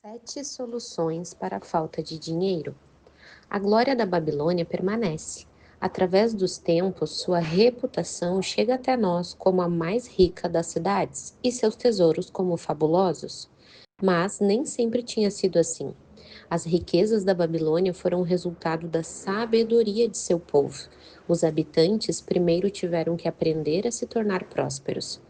Sete soluções para a falta de dinheiro. A glória da Babilônia permanece. Através dos tempos, sua reputação chega até nós como a mais rica das cidades e seus tesouros como fabulosos. Mas nem sempre tinha sido assim. As riquezas da Babilônia foram o resultado da sabedoria de seu povo. Os habitantes primeiro tiveram que aprender a se tornar prósperos.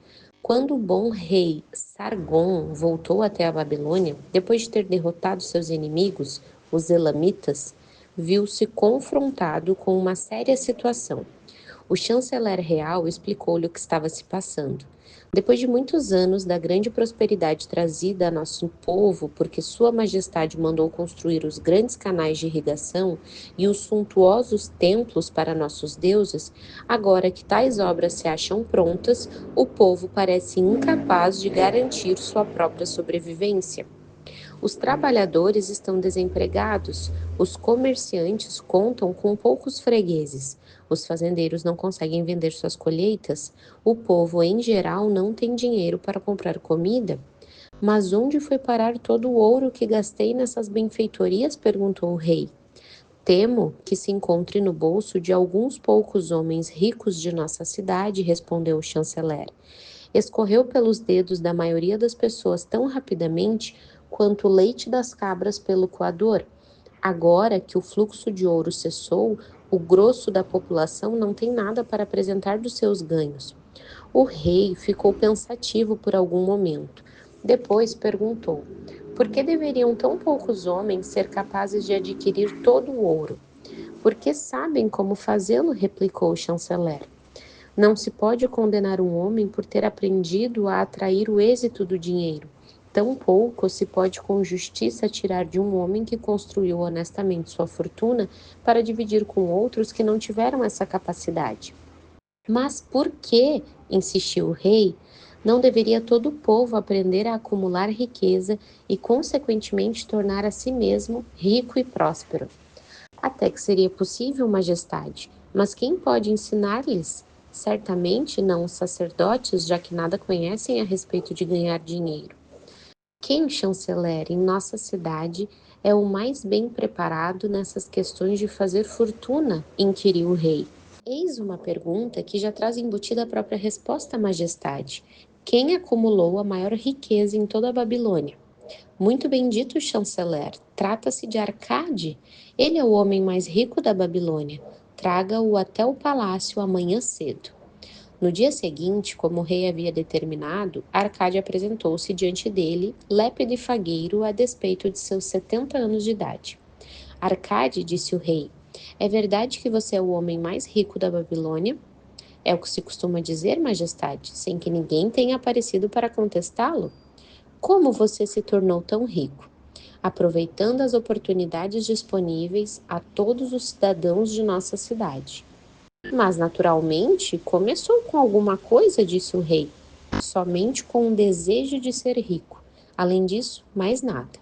Quando o bom rei Sargon voltou até a Babilônia, depois de ter derrotado seus inimigos, os Elamitas, viu-se confrontado com uma séria situação. O chanceler real explicou-lhe o que estava se passando. Depois de muitos anos da grande prosperidade trazida a nosso povo, porque Sua Majestade mandou construir os grandes canais de irrigação e os suntuosos templos para nossos deuses, agora que tais obras se acham prontas, o povo parece incapaz de garantir sua própria sobrevivência. Os trabalhadores estão desempregados, os comerciantes contam com poucos fregueses, os fazendeiros não conseguem vender suas colheitas, o povo em geral não tem dinheiro para comprar comida. Mas onde foi parar todo o ouro que gastei nessas benfeitorias? Perguntou o rei. Temo que se encontre no bolso de alguns poucos homens ricos de nossa cidade, respondeu o chanceler. Escorreu pelos dedos da maioria das pessoas tão rapidamente quanto o leite das cabras pelo coador. Agora que o fluxo de ouro cessou, o grosso da população não tem nada para apresentar dos seus ganhos. O rei ficou pensativo por algum momento. Depois perguntou: por que deveriam tão poucos homens ser capazes de adquirir todo o ouro? Porque sabem como fazê-lo, replicou o chanceler. Não se pode condenar um homem por ter aprendido a atrair o êxito do dinheiro. Tampouco se pode com justiça tirar de um homem que construiu honestamente sua fortuna para dividir com outros que não tiveram essa capacidade. Mas por que, insistiu o rei, não deveria todo o povo aprender a acumular riqueza e, consequentemente, tornar a si mesmo rico e próspero? Até que seria possível, majestade, mas quem pode ensinar-lhes? Certamente não os sacerdotes, já que nada conhecem a respeito de ganhar dinheiro. Quem, chanceler, em nossa cidade é o mais bem preparado nessas questões de fazer fortuna? Inquiriu o rei. Eis uma pergunta que já traz embutida a própria resposta, majestade. Quem acumulou a maior riqueza em toda a Babilônia? Muito bem dito, chanceler. Trata-se de Arcade. Ele é o homem mais rico da Babilônia. Traga-o até o palácio amanhã cedo. No dia seguinte, como o rei havia determinado, Arcade apresentou-se diante dele, lépido e fagueiro, a despeito de seus 70 anos de idade. Arcade, disse o rei, é verdade que você é o homem mais rico da Babilônia? É o que se costuma dizer, majestade, sem que ninguém tenha aparecido para contestá-lo? Como você se tornou tão rico? Aproveitando as oportunidades disponíveis a todos os cidadãos de nossa cidade. Mas, naturalmente, começou com alguma coisa, disse o rei. Somente com um desejo de ser rico. Além disso, mais nada.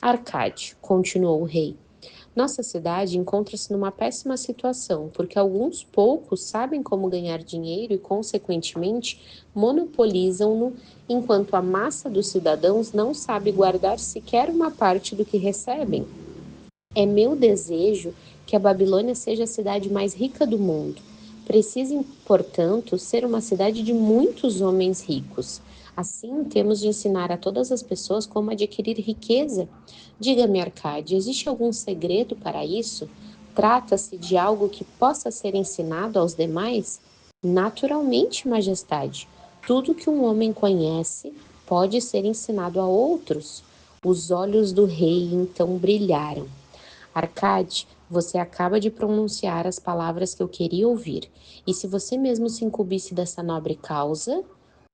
Arcade, continuou o rei. Nossa cidade encontra-se numa péssima situação, porque alguns poucos sabem como ganhar dinheiro e, consequentemente, monopolizam-no, enquanto a massa dos cidadãos não sabe guardar sequer uma parte do que recebem. É meu desejo que a Babilônia seja a cidade mais rica do mundo. Precisa, portanto, ser uma cidade de muitos homens ricos. Assim, temos de ensinar a todas as pessoas como adquirir riqueza. Diga-me, Arcade, existe algum segredo para isso? Trata-se de algo que possa ser ensinado aos demais? Naturalmente, Majestade. Tudo que um homem conhece pode ser ensinado a outros. Os olhos do rei então brilharam. Arcade, você acaba de pronunciar as palavras que eu queria ouvir. E se você mesmo se incumbisse dessa nobre causa,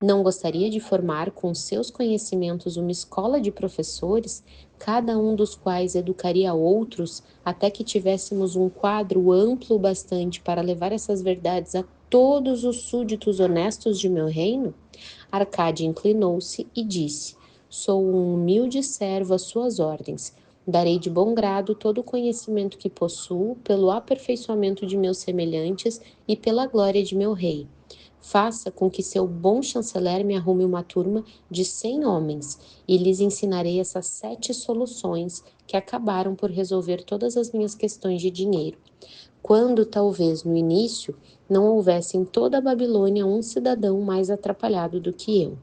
não gostaria de formar com seus conhecimentos uma escola de professores, cada um dos quais educaria outros, até que tivéssemos um quadro amplo bastante para levar essas verdades a todos os súditos honestos de meu reino? Arcade inclinou-se e disse: Sou um humilde servo às suas ordens. Darei de bom grado todo o conhecimento que possuo pelo aperfeiçoamento de meus semelhantes e pela glória de meu rei. Faça com que seu bom chanceler me arrume uma turma de 100 homens e lhes ensinarei essas 7 soluções que acabaram por resolver todas as minhas questões de dinheiro. Quando, talvez no início, não houvesse em toda a Babilônia um cidadão mais atrapalhado do que eu.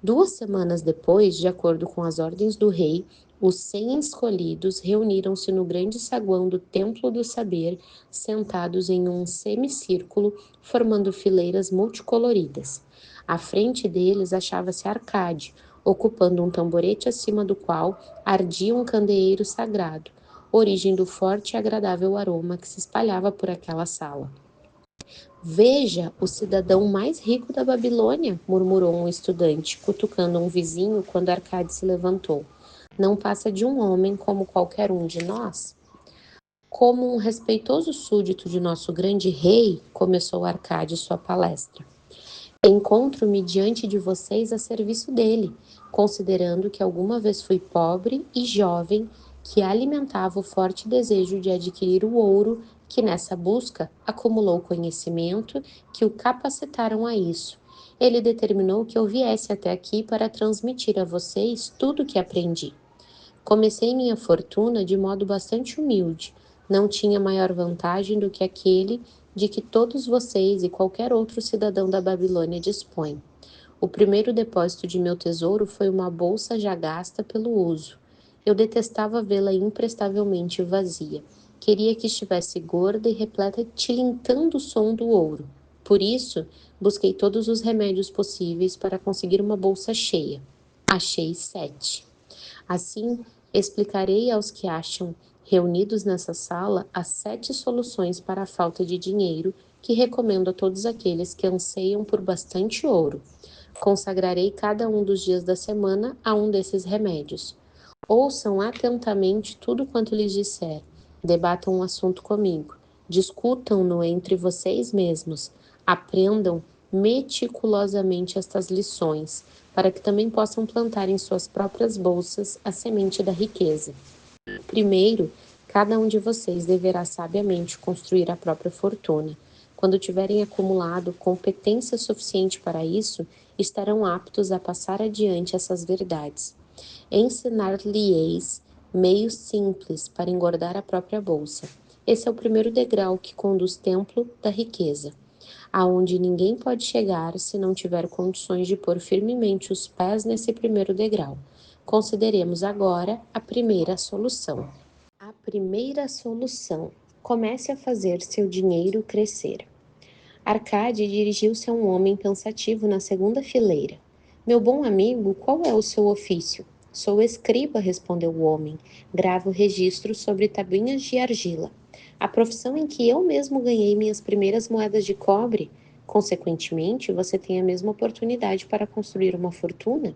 2 semanas depois, de acordo com as ordens do rei, os 100 escolhidos reuniram-se no grande saguão do Templo do Saber, sentados em um semicírculo, formando fileiras multicoloridas. À frente deles achava-se Arcade, ocupando um tamborete acima do qual ardia um candeeiro sagrado, origem do forte e agradável aroma que se espalhava por aquela sala. Veja, o cidadão mais rico da Babilônia, murmurou um estudante, cutucando um vizinho quando Arcade se levantou. Não passa de um homem como qualquer um de nós? Como um respeitoso súdito de nosso grande rei, começou Arcade sua palestra. Encontro-me diante de vocês a serviço dele, considerando que alguma vez fui pobre e jovem, que alimentava o forte desejo de adquirir o ouro, que nessa busca acumulou conhecimento que o capacitaram a isso. Ele determinou que eu viesse até aqui para transmitir a vocês tudo o que aprendi. Comecei minha fortuna de modo bastante humilde. Não tinha maior vantagem do que aquele de que todos vocês e qualquer outro cidadão da Babilônia dispõem. O primeiro depósito de meu tesouro foi uma bolsa já gasta pelo uso. Eu detestava vê-la imprestavelmente vazia. Queria que estivesse gorda e repleta, tilintando o som do ouro. Por isso, busquei todos os remédios possíveis para conseguir uma bolsa cheia. Achei 7. Assim, explicarei aos que acham reunidos nessa sala as 7 soluções para a falta de dinheiro que recomendo a todos aqueles que anseiam por bastante ouro. Consagrarei cada um dos dias da semana a um desses remédios. Ouçam atentamente tudo quanto lhes disser. Debatam o assunto comigo. Discutam-no entre vocês mesmos. Aprendam meticulosamente estas lições, para que também possam plantar em suas próprias bolsas a semente da riqueza. Primeiro, cada um de vocês deverá sabiamente construir a própria fortuna. Quando tiverem acumulado competência suficiente para isso, estarão aptos a passar adiante essas verdades. Ensinar-lhe-eis meios simples para engordar a própria bolsa. Esse é o primeiro degrau que conduz templo da riqueza, aonde ninguém pode chegar se não tiver condições de pôr firmemente os pés nesse primeiro degrau. Consideremos agora a primeira solução. A primeira solução. Comece a fazer seu dinheiro crescer. Arcade dirigiu-se a um homem pensativo na segunda fileira. Meu bom amigo, qual é o seu ofício? Sou escriba, respondeu o homem. Gravo registros sobre tabuinhas de argila. A profissão em que eu mesmo ganhei minhas primeiras moedas de cobre. Consequentemente, você tem a mesma oportunidade para construir uma fortuna.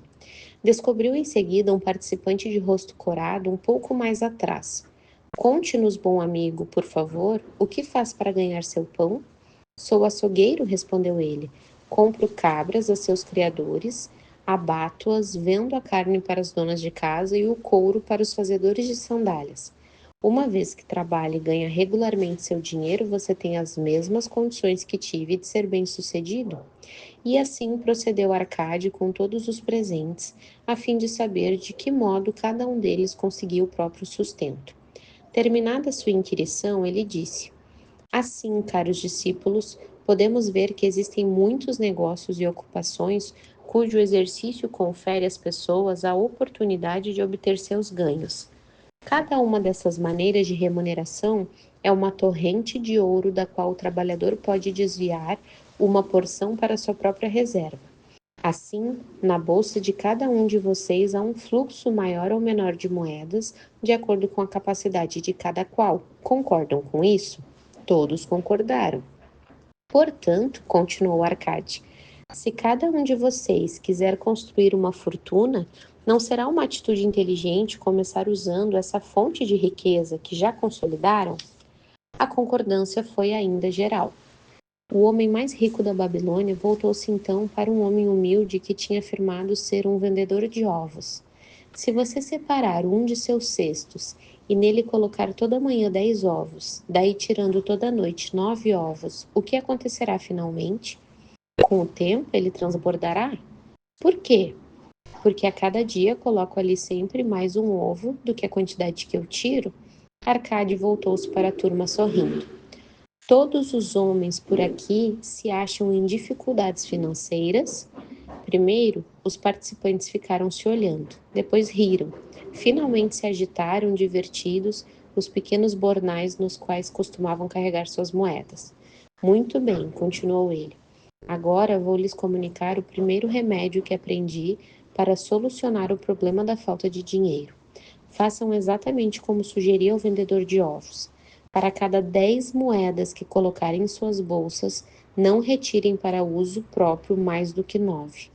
Descobriu em seguida um participante de rosto corado um pouco mais atrás. Conte-nos, bom amigo, por favor, o que faz para ganhar seu pão? Sou açougueiro, respondeu ele. Compro cabras a seus criadores, abato-as, vendo a carne para as donas de casa e o couro para os fazedores de sandálias. Uma vez que trabalha e ganha regularmente seu dinheiro, você tem as mesmas condições que tive de ser bem-sucedido. E assim procedeu Arcade com todos os presentes, a fim de saber de que modo cada um deles conseguia o próprio sustento. Terminada sua inquirição, ele disse: Assim, caros discípulos, podemos ver que existem muitos negócios e ocupações cujo exercício confere às pessoas a oportunidade de obter seus ganhos. Cada uma dessas maneiras de remuneração é uma torrente de ouro da qual o trabalhador pode desviar uma porção para sua própria reserva. Assim, na bolsa de cada um de vocês há um fluxo maior ou menor de moedas, de acordo com a capacidade de cada qual. Concordam com isso? Todos concordaram. Portanto, continuou Arcade, se cada um de vocês quiser construir uma fortuna, não será uma atitude inteligente começar usando essa fonte de riqueza que já consolidaram? A concordância foi ainda geral. O homem mais rico da Babilônia voltou-se então para um homem humilde que tinha afirmado ser um vendedor de ovos. Se você separar um de seus cestos e nele colocar toda manhã 10 ovos, daí tirando toda noite 9 ovos, o que acontecerá finalmente? Com o tempo, ele transbordará. Por quê? Porque a cada dia coloco ali sempre mais um ovo do que a quantidade que eu tiro. Arcade voltou-se para a turma sorrindo. Todos os homens por aqui se acham em dificuldades financeiras. Primeiro, os participantes ficaram se olhando, depois riram. Finalmente se agitaram, divertidos, os pequenos bornais nos quais costumavam carregar suas moedas. Muito bem, continuou ele. Agora vou lhes comunicar o primeiro remédio que aprendi para solucionar o problema da falta de dinheiro. Façam exatamente como sugeria o vendedor de ovos. Para cada 10 moedas que colocarem em suas bolsas, não retirem para uso próprio mais do que 9.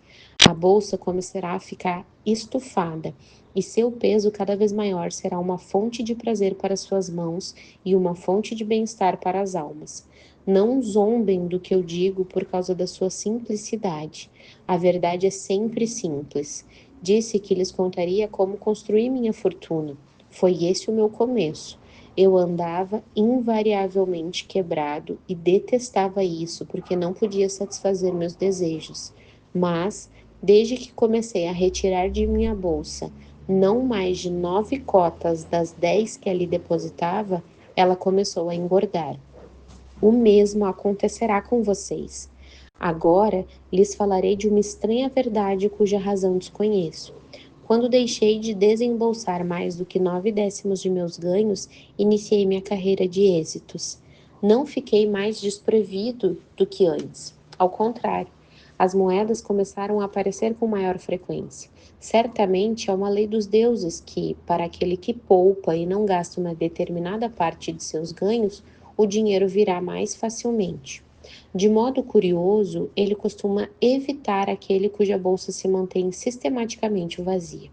A bolsa começará a ficar estufada e seu peso cada vez maior será uma fonte de prazer para suas mãos e uma fonte de bem-estar para as almas. Não zombem do que eu digo por causa da sua simplicidade. A verdade é sempre simples. Disse que lhes contaria como construir minha fortuna. Foi esse o meu começo. Eu andava invariavelmente quebrado e detestava isso porque não podia satisfazer meus desejos. Mas, desde que comecei a retirar de minha bolsa não mais de 9 cotas das 10 que ali depositava, ela começou a engordar. O mesmo acontecerá com vocês. Agora lhes falarei de uma estranha verdade cuja razão desconheço. Quando deixei de desembolsar mais do que 9 décimos de meus ganhos, iniciei minha carreira de êxitos. Não fiquei mais desprevido do que antes. Ao contrário, as moedas começaram a aparecer com maior frequência. Certamente é uma lei dos deuses que, para aquele que poupa e não gasta uma determinada parte de seus ganhos, o dinheiro virá mais facilmente. De modo curioso, ele costuma evitar aquele cuja bolsa se mantém sistematicamente vazia.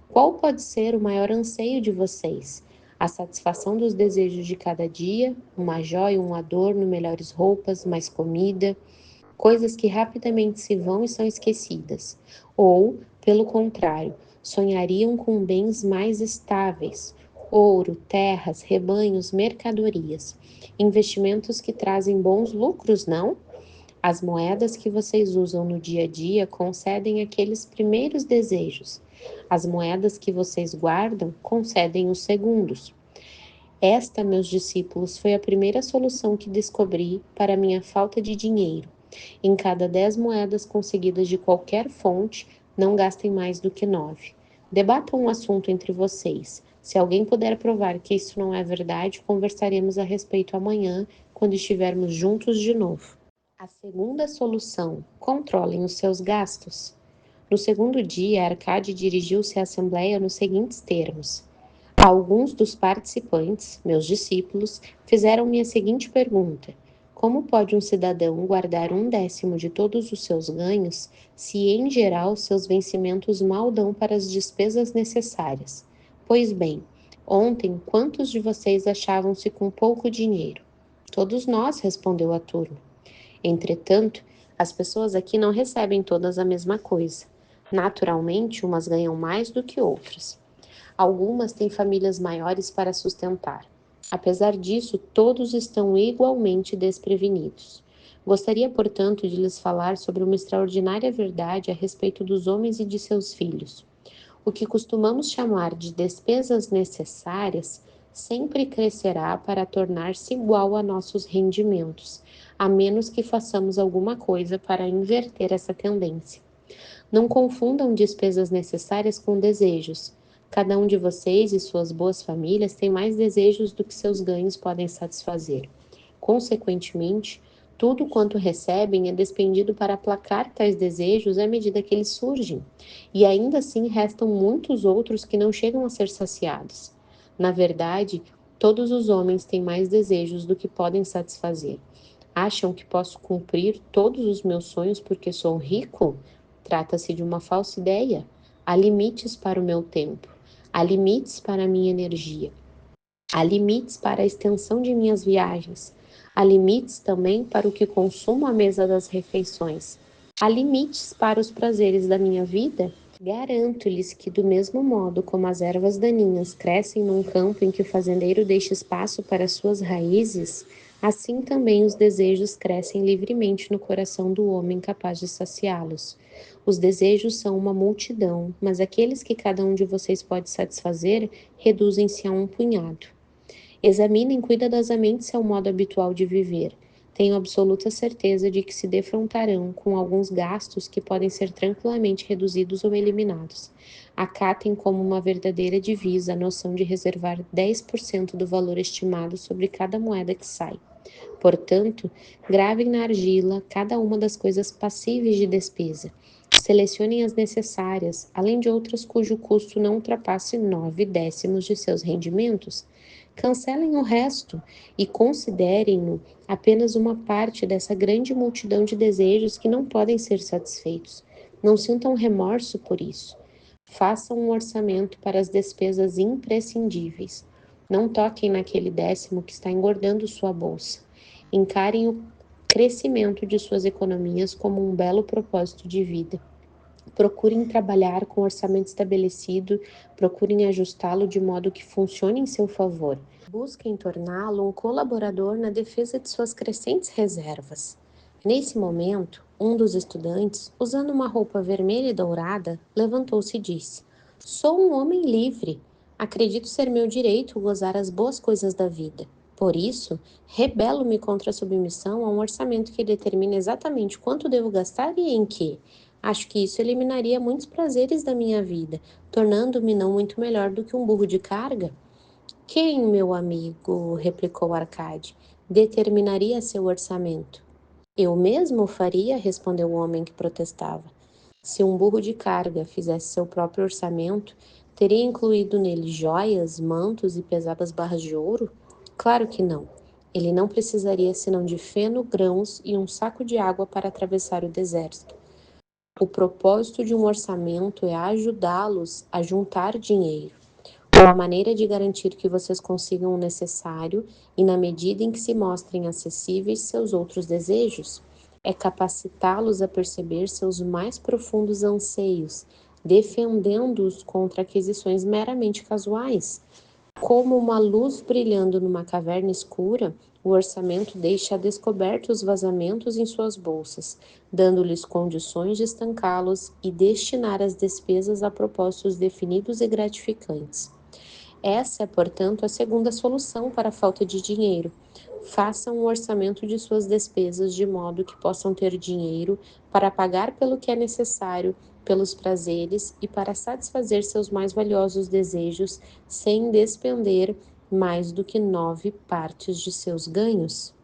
Qual pode ser o maior anseio de vocês? A satisfação dos desejos de cada dia, uma joia, um adorno, melhores roupas, mais comida, coisas que rapidamente se vão e são esquecidas. Ou, pelo contrário, sonhariam com bens mais estáveis, ouro, terras, rebanhos, mercadorias, investimentos que trazem bons lucros, não? As moedas que vocês usam no dia a dia concedem aqueles primeiros desejos. As moedas que vocês guardam concedem os segundos. Esta, meus discípulos, foi a primeira solução que descobri para minha falta de dinheiro. Em cada 10 moedas conseguidas de qualquer fonte, não gastem mais do que 9. Debatam um assunto entre vocês. Se alguém puder provar que isso não é verdade, conversaremos a respeito amanhã, quando estivermos juntos de novo. A segunda solução: controlem os seus gastos. No segundo dia, Arcade dirigiu-se à Assembleia nos seguintes termos: alguns dos participantes, meus discípulos, fizeram-me a seguinte pergunta: como pode um cidadão guardar 1 décimo de todos os seus ganhos, se em geral seus vencimentos mal dão para as despesas necessárias? Pois bem, ontem quantos de vocês achavam-se com pouco dinheiro? Todos nós, respondeu a turma. Entretanto, as pessoas aqui não recebem todas a mesma coisa. Naturalmente, umas ganham mais do que outras. Algumas têm famílias maiores para sustentar. Apesar disso, todos estão igualmente desprevenidos. Gostaria, portanto, de lhes falar sobre uma extraordinária verdade a respeito dos homens e de seus filhos. O que costumamos chamar de despesas necessárias sempre crescerá para tornar-se igual a nossos rendimentos, a menos que façamos alguma coisa para inverter essa tendência. Não confundam despesas necessárias com desejos. Cada um de vocês e suas boas famílias tem mais desejos do que seus ganhos podem satisfazer. Consequentemente, tudo quanto recebem é despendido para aplacar tais desejos à medida que eles surgem, e ainda assim restam muitos outros que não chegam a ser saciados. Na verdade, todos os homens têm mais desejos do que podem satisfazer. Acham que posso cumprir todos os meus sonhos porque sou rico? Trata-se de uma falsa ideia. Há limites para o meu tempo, há limites para a minha energia, há limites para a extensão de minhas viagens, há limites também para o que consumo à mesa das refeições, há limites para os prazeres da minha vida. Garanto-lhes que, do mesmo modo como as ervas daninhas crescem num campo em que o fazendeiro deixa espaço para suas raízes, Assim também os desejos crescem livremente no coração do homem capaz de saciá-los. Os desejos são uma multidão, mas aqueles que cada um de vocês pode satisfazer reduzem-se a um punhado. Examinem cuidadosamente seu modo habitual de viver. Tenho absoluta certeza de que se defrontarão com alguns gastos que podem ser tranquilamente reduzidos ou eliminados. Acatem como uma verdadeira divisa a noção de reservar 10% do valor estimado sobre cada moeda que sai. Portanto, gravem na argila cada uma das coisas passíveis de despesa. Selecionem as necessárias, além de outras cujo custo não ultrapasse 9 décimos de seus rendimentos. Cancelem o resto e considerem-no apenas uma parte dessa grande multidão de desejos que não podem ser satisfeitos. Não sintam remorso por isso. Façam um orçamento para as despesas imprescindíveis. Não toquem naquele décimo que está engordando sua bolsa. Encarem o crescimento de suas economias como um belo propósito de vida. Procurem trabalhar com orçamento estabelecido, procurem ajustá-lo de modo que funcione em seu favor. Busquem torná-lo um colaborador na defesa de suas crescentes reservas. Nesse momento, um dos estudantes, usando uma roupa vermelha e dourada, levantou-se e disse: Sou um homem livre. Acredito ser meu direito gozar as boas coisas da vida. Por isso, rebelo-me contra a submissão a um orçamento que determina exatamente quanto devo gastar e em que. Acho que isso eliminaria muitos prazeres da minha vida, tornando-me não muito melhor do que um burro de carga. Quem, meu amigo, replicou Arcade, determinaria seu orçamento? Eu mesmo o faria, respondeu o homem que protestava. Se um burro de carga fizesse seu próprio orçamento, teria incluído nele joias, mantos e pesadas barras de ouro? Claro que não. Ele não precisaria senão de feno, grãos e um saco de água para atravessar o deserto. O propósito de um orçamento é ajudá-los a juntar dinheiro, uma maneira de garantir que vocês consigam o necessário e, na medida em que se mostrem acessíveis seus outros desejos, é capacitá-los a perceber seus mais profundos anseios, defendendo-os contra aquisições meramente casuais. Como uma luz brilhando numa caverna escura, o orçamento deixa a descoberto os vazamentos em suas bolsas, dando-lhes condições de estancá-los e destinar as despesas a propósitos definidos e gratificantes. Essa é, portanto, a segunda solução para a falta de dinheiro. Façam um orçamento de suas despesas de modo que possam ter dinheiro para pagar pelo que é necessário, pelos prazeres e para satisfazer seus mais valiosos desejos sem despender mais do que 9 partes de seus ganhos.